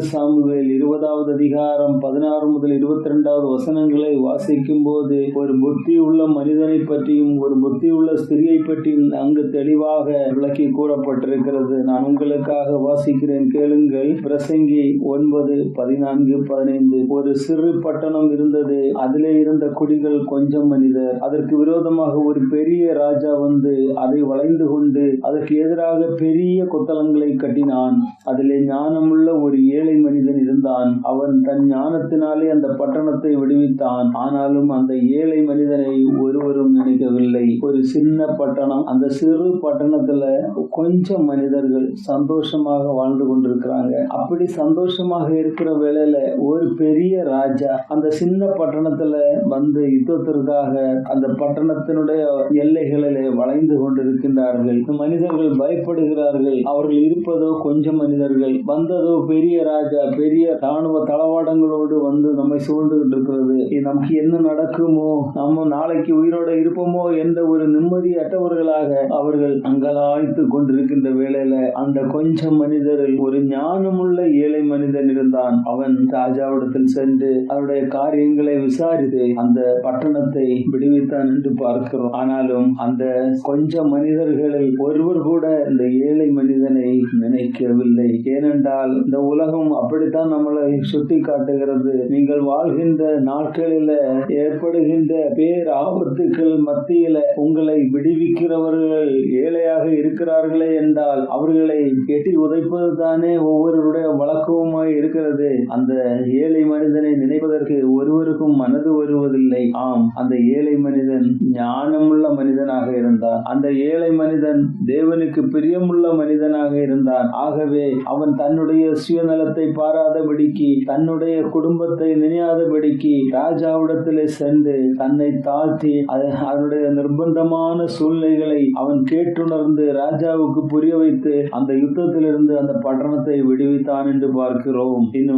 Samuel 20வது அதிகாரம் 16 முதல் 22வது வசனங்களை வாசிக்கும் போது ஒரு புத்தியுள்ள மனிதனை பற்றியும் ஒரு புத்தியுள்ள ஸ்திரியை பற்றியும் அங்கு தெளிவாக விளக்கி கூறப்பட்டிருக்கிறது. நான் உங்களுக்காக வாசிக்கிறேன், கேளுங்கள். பிரசங்கி 9:14-15. ஒரு சிறு பட்டணம் இருந்தது, அதிலே இருந்த குடிகள் கொஞ்சம் மனிதர். அதற்கு விரோதமாக ஒரு பெரிய ராஜா வந்து அதை வளைந்து கொண்டு அதற்கு எதிராக பெரிய கொத்தளங்களை கட்டினான். அதிலே ஞானமுள்ள ஒரு ஏழை மனிதன் இருந்தான். அவன் தன் ஞானத்தினாலே அந்த பட்டணத்தை விடுவித்தான். ஆனாலும் அந்த ஏழை மனிதனை ஒருவரும் நினைக்கவில்லை. ஒரு சின்ன பட்டணம், அந்த சிறு பட்டணத்துல கொஞ்சம் மனிதர்கள் சந்தோஷமாக வாழ்ந்து கொண்டிருக்கிறாங்க. அப்படி சந்தோஷமாக இருக்கிற வேளையில ஒரு பெரிய ராஜா அந்த சின்ன பட்டணத்துல வந்து யுத்தத்திற்காக அந்த பட்டணத்தினுடைய எல்லைகளிலே வளைந்து கொண்டிருக்கின்றார்கள். மனிதர்கள் பயப்படுகிறார்கள். அவர்கள் இருப்பதோ கொஞ்சம் மனிதர்கள், வந்ததோ பெரிய ராஜா, பெரிய ராணுவ தளவாடங்களோடு வந்து நம்மை சூழ்ந்துகிட்டு இருக்கிறது. நமக்கு என்ன நடக்குமோ, நம்ம நாளைக்கு உயிரோட இருப்போமோ என்ற ஒரு நிம்மதியற்றவர்களாக அவர்கள் அங்கலாய்த்து கொண்டிருக்கின்ற வேளையில அந்த கொஞ்சம் மனிதரில் ஒரு ஞானமுள்ள ஏழை மனிதன் இருந்தான். அவன் ராஜாவிடத்தில் சென்று அவருடைய காரியங்களை விசாரித்து அந்த பட்டணத்தை விடுவித்தான் என்று பார்க்கிறோம். ஆனாலும் அந்த கொஞ்சம் மனிதர்களில் ஒருவர் கூட இந்த ஏழை மனிதனை நினைக்கவில்லை. ஏனென்றால் இந்த உலகம் அப்படித்தான் நம்மளை சுட்டி காட்டுகிறது. நீங்கள் வாழ்கின்ற நாட்களில ஏற்படுகின்ற பேர் ஆபத்துக்கள் மத்தியில உங்களை விடுவிக்கிறவர்கள் ஏழையாக இருக்கிறார்களே என்றால் அவர்களை எட்டி உதைப்பது தானே ஒவ்வொருடைய வழக்கமாய் இருக்கிறது. அந்த ஏழை மனிதனை நினைப்பதற்கு ஒருவருக்கும் மனது வருவதில்லை. ஆம், அந்த ஏழை மனிதன் ஞானமுள்ள மனிதனாக இருந்தான். அந்த ஏழை மனிதன் தேவனுக்கு பிரியமுள்ள மனிதனாக இருந்தான். ஆகவே அவன் தன்னுடைய சுயநலத்தை பாராதபடிக்கு, தன்னுடைய குடும்பத்தை நினையாதபடிக்கு ராஜாவிடத்திலே சென்று தன்னை தாழ்த்தி அதனுடைய நிர்பந்தமான சூழ்நிலைகளை அவன் கேட்டுணர்ந்து ராஜாவுக்கு புரிய வைத்து அந்த யுத்தத்திலிருந்து அந்த பட்டணத்தை விடுவித்தான் என்று பார்க்கிறோம். இன்னும்